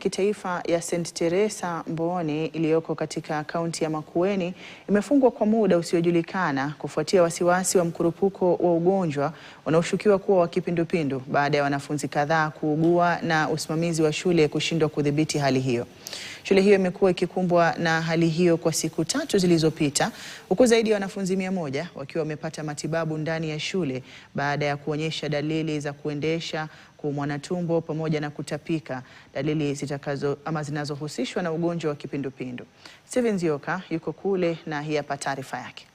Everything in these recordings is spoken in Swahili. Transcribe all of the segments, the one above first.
kitaifa ya St. Teresa Mboni iliyoko katika kaunti ya Makueni imefungwa kwa muda usiojulikana kufuatia wasiwasi wa mkurupuko wa ugonjwa unaoshukiwa kuwa wa kipindupindu baada ya wanafunzi kadhaa kuugua na usimamizi wa shule kushindwa kudhibiti hali hiyo. Shule hiyo imekuwa ikikumbwa na hali hiyo kwa siku 3 zilizopita, huku zaidi ya wanafunzi 100 wakiwa wamepata matibabu ndani ya shule baada ya kuonyesha dalili za kuendesha, kuumwa na tumbo pamoja na kutapika, dalili zinazohusishwa na ugonjwa wa kipindupindu. Steven Nzioka yuko kule na hii hapa taarifa yake.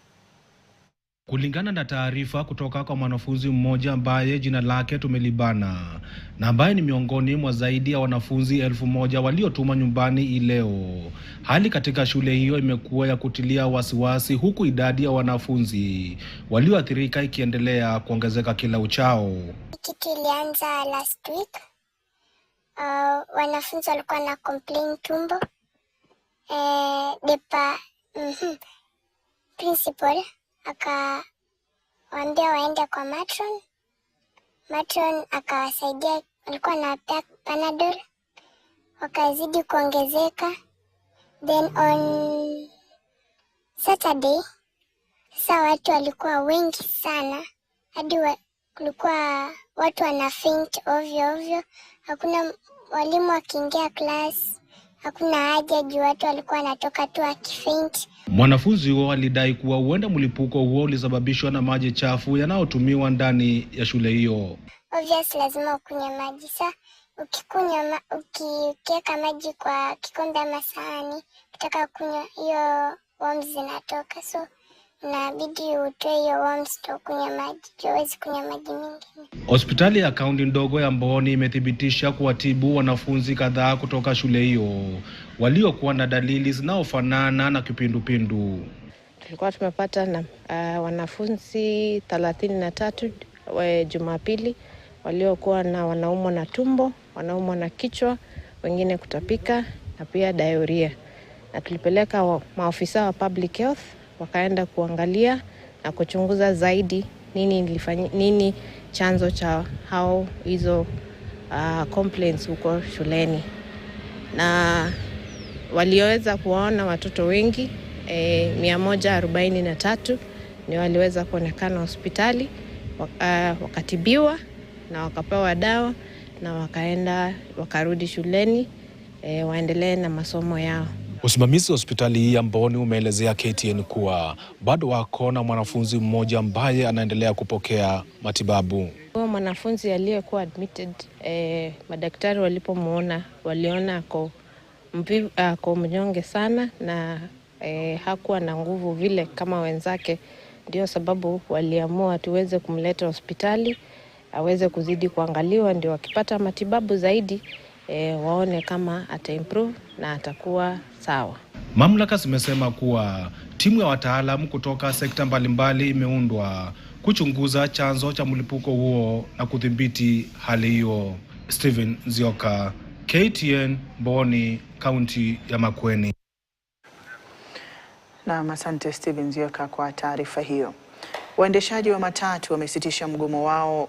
Kulingana na taarifa kutoka kwa mwanafunzi mmoja ambaye jina lake tumelibana na ambaye ni miongoni mwa zaidi ya wanafunzi 1000 waliotumwa nyumbani leo, hali katika shule hiyo imekuwa ya kutilia wasiwasi, huku idadi ya wanafunzi walioathirika ikiendelea kuongezeka kila uchao. Kitu ilianza last week. Wanafunzi walikuwa na complain tumbo. Principal akawaambia waende kwa matron. Matron akawasaidia, alikuwa anawapea Panadol, wakazidi kuongezeka. Then on Saturday, sasa watu walikuwa wengi sana, hadi kulikuwa watu wana faint ovyo. Hakuna walimu wakiingia class, hakuna haja juu watu walikuwa wanatoka tu akifaint. Mwanafunzi huo alidai kuwa huenda mlipuko huo ulisababishwa na maji chafu yanayotumiwa ndani ya shule hiyo. Obviously lazima ukunywe maji. Sasa ukiweka maji kwa kikombe ama sahani, ukitaka kunywa hiyo worms zinatoka. So inabidi utoe hiyo worms to kunywa maji. Huwezi kunywa maji mengine. Hospitali ya kaunti ndogo ya Mboni imethibitisha kuwatibu wanafunzi kadhaa kutoka shule hiyo waliokuwa na dalili zinazofanana na kipindupindu. Tulikuwa tumepata na wanafunzi 33 Jumapili waliokuwa na wanaumwa na tumbo, wanaumwa na kichwa, wengine kutapika na pia diarrhea. Na tulipeleka maafisa wa public health wakaenda kuangalia na kuchunguza zaidi nini chanzo cha hizo complaints huko shuleni. Na waliweza kuona watoto wengi 143 ni waliweza kuonekana hospitali, wakatibiwa na wakapewa dawa na wakarudi shuleni waendelee na masomo yao. Usimamizi wa hospitali hii ya Mboni umeelezea KTN kuwa bado wako na mwanafunzi mmoja ambaye anaendelea kupokea matibabu. Huyo mwanafunzi aliyekuwa admitted, madaktari walipomuona waliona ako mnyonge sana na hakuwa na nguvu vile kama wenzake. Ndio sababu waliamua tuweze kumleta hospitali aweze kuzidi kuangaliwa, ndio akipata matibabu zaidi waone kama ata-improve na atakuwa sawa. Mamlaka zimesema kuwa timu ya wataalamu kutoka sekta mbalimbali imeundwa kuchunguza chanzo cha mlipuko huo na kudhibiti hali hiyo. Steven Nzioka, KTN, Mboni, kaunti ya Makueni. Na asante Steven Nzioka kwa taarifa hiyo. Waendeshaji wa matatu wamesitisha mgomo wao